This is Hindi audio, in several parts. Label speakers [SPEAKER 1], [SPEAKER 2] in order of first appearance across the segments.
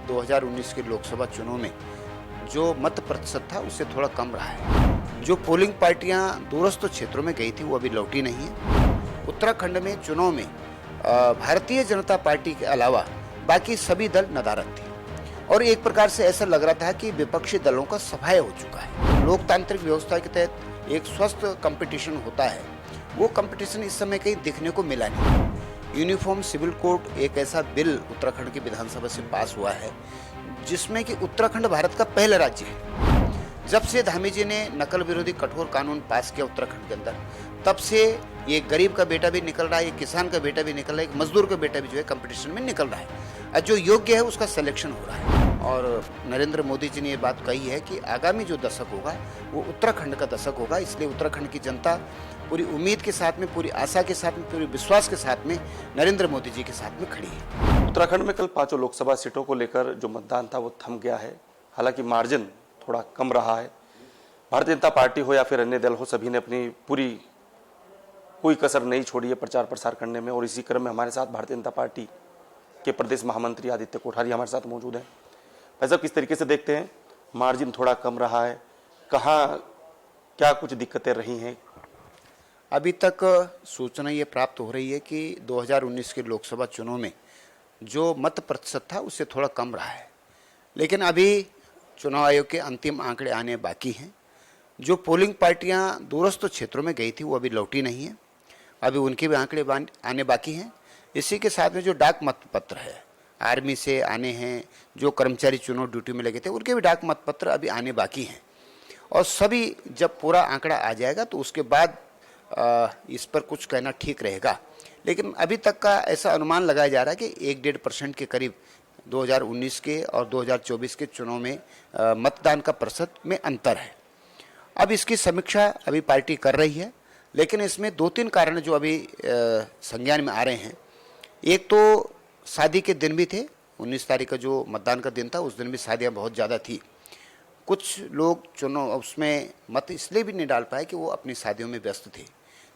[SPEAKER 1] 2019 के लोकसभा चुनाव में जो मत प्रतिशत था उससे थोड़ा कम रहा है। जो पोलिंग पार्टियां दूरस्थ क्षेत्रों में गई थी वो अभी लौटी नहीं है। उत्तराखंड में चुनाव में भारतीय जनता पार्टी के अलावा बाकी सभी दल नदारद थे और एक प्रकार से ऐसा लग रहा था कि विपक्षी दलों का सफाया हो चुका है। लोकतांत्रिक व्यवस्था के तहत एक स्वस्थ कंपटीशन होता है, वो कंपटीशन इस समय कहीं दिखने को मिला नहीं। यूनिफॉर्म सिविल कोड एक ऐसा बिल उत्तराखंड की विधानसभा से पास हुआ है जिसमें कि उत्तराखंड भारत का पहला राज्य है। जब से धामी जी ने नकल विरोधी कठोर कानून पास किया उत्तराखंड के अंदर, तब से ये गरीब का बेटा भी निकल रहा है, ये किसान का बेटा भी निकल रहा है, एक मजदूर का बेटा भी जो है कंपटीशन में निकल रहा है और जो योग्य है उसका सिलेक्शन हो रहा है। और नरेंद्र मोदी जी ने ये बात कही है कि आगामी जो दशक होगा वो उत्तराखंड का दशक होगा, इसलिए उत्तराखंड की जनता पूरी उम्मीद के साथ में, पूरी आशा के साथ में, पूरे विश्वास के साथ में नरेंद्र मोदी जी के साथ में खड़ी है।
[SPEAKER 2] उत्तराखंड में कल 5 लोकसभा सीटों को लेकर जो मतदान था वो थम गया है। हालांकि मार्जिन थोड़ा कम रहा है। भारतीय जनता पार्टी हो या फिर अन्य दल हो, सभी ने अपनी पूरी कोई कसर नहीं छोड़ी है प्रचार प्रसार करने में। और इसी क्रम में हमारे साथ भारतीय जनता पार्टी के प्रदेश महामंत्री आदित्य कोठारी हमारे साथ मौजूद हैं। भाई साहब, किस तरीके से देखते हैं, मार्जिन थोड़ा कम रहा है, कहाँ क्या कुछ दिक्कतें रही हैं?
[SPEAKER 1] अभी तक सूचना ये प्राप्त हो रही है कि 2019 के लोकसभा चुनाव में जो मत प्रतिशत था उससे थोड़ा कम रहा है, लेकिन अभी चुनाव आयोग के अंतिम आंकड़े आने बाकी हैं। जो पोलिंग पार्टियां दूरस्थ क्षेत्रों में गई थी वो अभी लौटी नहीं है, अभी उनके भी आंकड़े आने बाकी हैं। इसी के साथ में जो डाक मतपत्र है, आर्मी से आने हैं, जो कर्मचारी चुनाव ड्यूटी में लगे थे उनके भी डाक मतपत्र अभी आने बाकी हैं। और सभी जब पूरा आंकड़ा आ जाएगा तो उसके बाद इस पर कुछ कहना ठीक रहेगा। लेकिन अभी तक का ऐसा अनुमान लगाया जा रहा है कि 1-1.5% के करीब 2019 के और 2024 के चुनाव में मतदान का प्रतिशत में अंतर है। अब इसकी समीक्षा अभी पार्टी कर रही है, लेकिन इसमें 2-3 कारण जो अभी संज्ञान में आ रहे हैं। एक तो शादी के दिन भी थे, 19 तारीख का जो मतदान का दिन था उस दिन भी शादियाँ बहुत ज़्यादा थी। कुछ लोग चुनाव उसमें मत इसलिए भी नहीं डाल पाए कि वो अपनी शादियों में व्यस्त थे।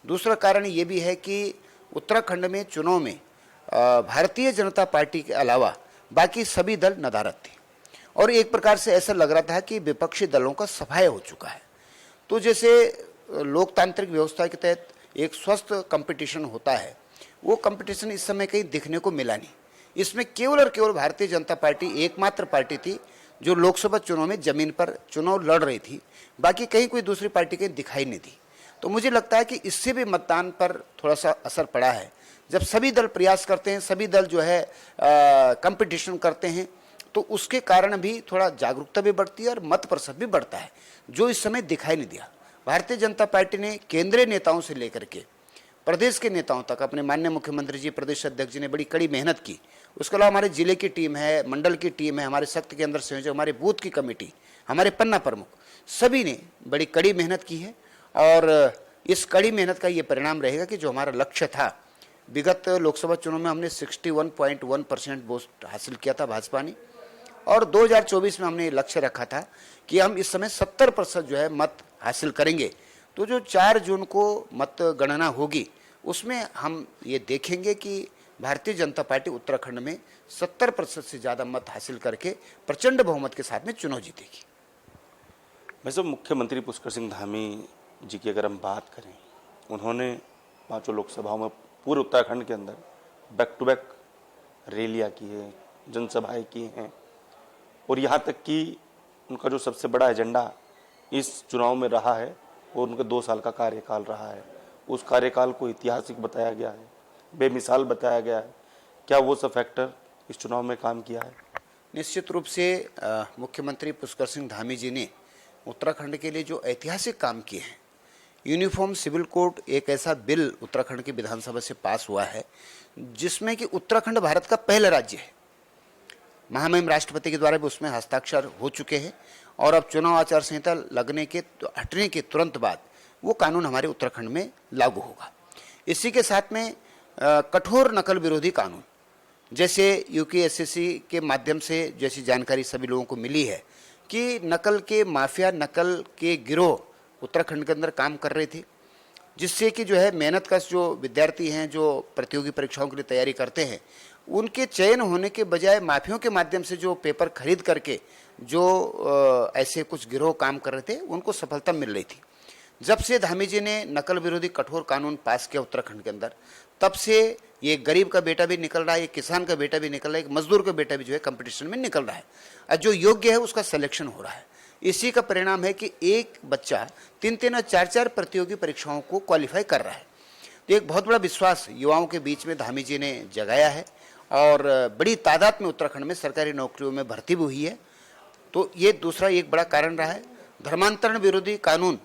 [SPEAKER 1] दूसरा कारण ये भी है कि उत्तराखंड में चुनाव में भारतीय जनता पार्टी के अलावा बाकी सभी दल नदारद थे और एक प्रकार से ऐसा लग रहा था कि विपक्षी दलों का सफाया हो चुका है। तो जैसे लोकतांत्रिक व्यवस्था के तहत एक स्वस्थ कंपटीशन होता है, वो कंपटीशन इस समय कहीं दिखने को मिला नहीं। इसमें केवल और केवल भारतीय जनता पार्टी एकमात्र पार्टी थी जो लोकसभा चुनाव में जमीन पर चुनाव लड़ रही थी, बाकी कहीं कोई दूसरी पार्टी कहीं दिखाई नहीं दी। तो मुझे लगता है कि इससे भी मतदान पर थोड़ा सा असर पड़ा है। जब सभी दल प्रयास करते हैं, सभी दल जो है कंपटीशन करते हैं, तो उसके कारण भी थोड़ा जागरूकता भी बढ़ती है और मत प्रतिशत भी बढ़ता है, जो इस समय दिखाई नहीं दिया। भारतीय जनता पार्टी ने केंद्रीय नेताओं से लेकर के प्रदेश के नेताओं तक, अपने माननीय मुख्यमंत्री जी, प्रदेश अध्यक्ष जी ने बड़ी कड़ी मेहनत की। उसके अलावा हमारे जिले की टीम है, मंडल की टीम है, हमारे शक्ति के अंदर संयोजक, हमारे बूथ की कमेटी, हमारे पन्ना प्रमुख, सभी ने बड़ी कड़ी मेहनत की है। और इस कड़ी मेहनत का ये परिणाम रहेगा कि जो हमारा लक्ष्य था, विगत लोकसभा चुनाव में हमने 61.1% वोट हासिल किया था भाजपा ने, और 2024 में हमने लक्ष्य रखा था कि हम इस समय 70% जो है मत हासिल करेंगे। तो जो 4 जून को मत गणना होगी उसमें हम ये देखेंगे कि भारतीय जनता पार्टी उत्तराखंड में 70% से ज़्यादा मत हासिल करके प्रचंड बहुमत के साथ में चुनाव जीतेगी।
[SPEAKER 2] वैसे मुख्यमंत्री पुष्कर सिंह धामी जी की अगर हम बात करें, उन्होंने 5 लोकसभाओं में पूरे उत्तराखंड के अंदर बैक टू बैक रैलियाँ की है, जनसभाएँ की हैं, और यहाँ तक कि उनका जो सबसे बड़ा एजेंडा इस चुनाव में रहा है वो उनका 2 साल का कार्यकाल रहा है। उस कार्यकाल को ऐतिहासिक बताया गया है, बेमिसाल बताया गया है। क्या वो सब फैक्टर इस चुनाव में काम किया है?
[SPEAKER 1] निश्चित रूप से मुख्यमंत्री पुष्कर सिंह धामी जी ने उत्तराखंड के लिए जो ऐतिहासिक काम किए हैं, यूनिफॉर्म सिविल कोड एक ऐसा बिल उत्तराखंड की विधानसभा से पास हुआ है जिसमें कि उत्तराखंड भारत का पहला राज्य है। महामहिम राष्ट्रपति के द्वारा भी उसमें हस्ताक्षर हो चुके हैं और अब चुनाव आचार संहिता हटने के तुरंत बाद वो कानून हमारे उत्तराखंड में लागू होगा। इसी के साथ में कठोर नकल विरोधी कानून, जैसे यूपीएससी के माध्यम से जैसी जानकारी सभी लोगों को मिली है कि नकल के माफिया, नकल के गिरोह उत्तराखंड के अंदर काम कर रहे थे, जिससे कि जो है मेहनत कश जो विद्यार्थी हैं, जो प्रतियोगी परीक्षाओं के लिए तैयारी करते हैं, उनके चयन होने के बजाय माफियों के माध्यम से जो पेपर खरीद करके जो ऐसे कुछ गिरोह काम कर रहे थे उनको सफलता मिल रही थी। जब से धामी जी ने नकल विरोधी कठोर कानून पास किया उत्तराखंड के अंदर, तब से ये गरीब का बेटा भी निकल रहा है, ये किसान का बेटा भी निकल रहा है, एक मजदूर का बेटा भी जो है कंपटीशन में निकल रहा है और जो योग्य है उसका सिलेक्शन हो रहा है। इसी का परिणाम है कि एक बच्चा 3-3 और 4-4 प्रतियोगी परीक्षाओं को क्वालिफाई कर रहा है। तो एक बहुत बड़ा विश्वास युवाओं के बीच में धामी जी ने जगाया है और बड़ी तादाद में उत्तराखंड में सरकारी नौकरियों में भर्ती भी हुई है। तो ये दूसरा एक बड़ा कारण रहा है। धर्मांतरण विरोधी कानून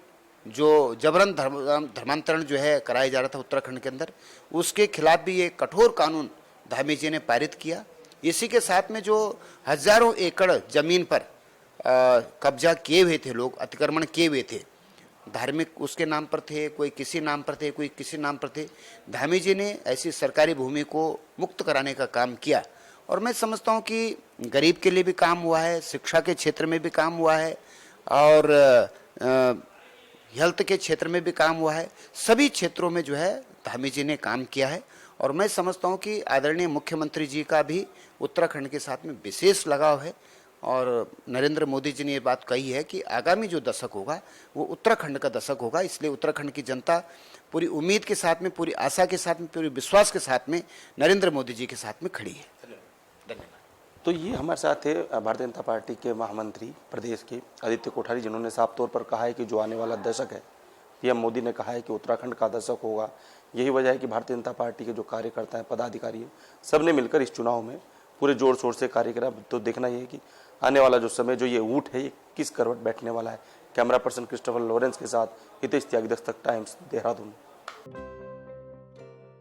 [SPEAKER 1] जो जबरन धर्मांतरण जो है कराया जा रहा था उत्तराखंड के अंदर, उसके खिलाफ भी ये कठोर कानून धामी जी ने पारित किया। इसी के साथ में जो हजारों एकड़ जमीन पर कब्जा किए हुए थे, लोग अतिक्रमण किए हुए थे, धार्मिक उसके नाम पर थे, कोई किसी नाम पर थे, कोई किसी नाम पर थे, धामी जी ने ऐसी सरकारी भूमि को मुक्त कराने का काम किया। और मैं समझता हूँ कि गरीब के लिए भी काम हुआ है, शिक्षा के क्षेत्र में भी काम हुआ है और हेल्थ के क्षेत्र में भी काम हुआ है। सभी क्षेत्रों में जो है धामी जी ने काम किया है और मैं समझता हूँ कि आदरणीय मुख्यमंत्री जी का भी उत्तराखंड के साथ में विशेष लगाव है और नरेंद्र मोदी जी ने ये बात कही है कि आगामी जो दशक होगा वो उत्तराखंड का दशक होगा। इसलिए उत्तराखंड की जनता पूरी उम्मीद के साथ में, पूरी आशा के साथ में, पूरी विश्वास के साथ में नरेंद्र मोदी जी के साथ में खड़ी है। धन्यवाद।
[SPEAKER 2] तो ये हमारे साथ थे भारतीय जनता पार्टी के महामंत्री प्रदेश के आदित्य कोठारी, जिन्होंने साफ तौर पर कहा है कि जो आने वाला दशक है, पीएम मोदी ने कहा है कि उत्तराखंड का दशक होगा। यही वजह है कि भारतीय जनता पार्टी के जो कार्यकर्ता हैं, पदाधिकारी हैं, सब ने मिलकर इस चुनाव में पूरे जोर शोर से कार्य करा। तो देखना ये है कि आने वाला जो समय, जो ये ऊँट है, ये किस करवट बैठने वाला है। कैमरा पर्सन क्रिस्टोफर लॉरेंस के साथ हितेश त्यागी, दस्तक टाइम्स, देहरादून।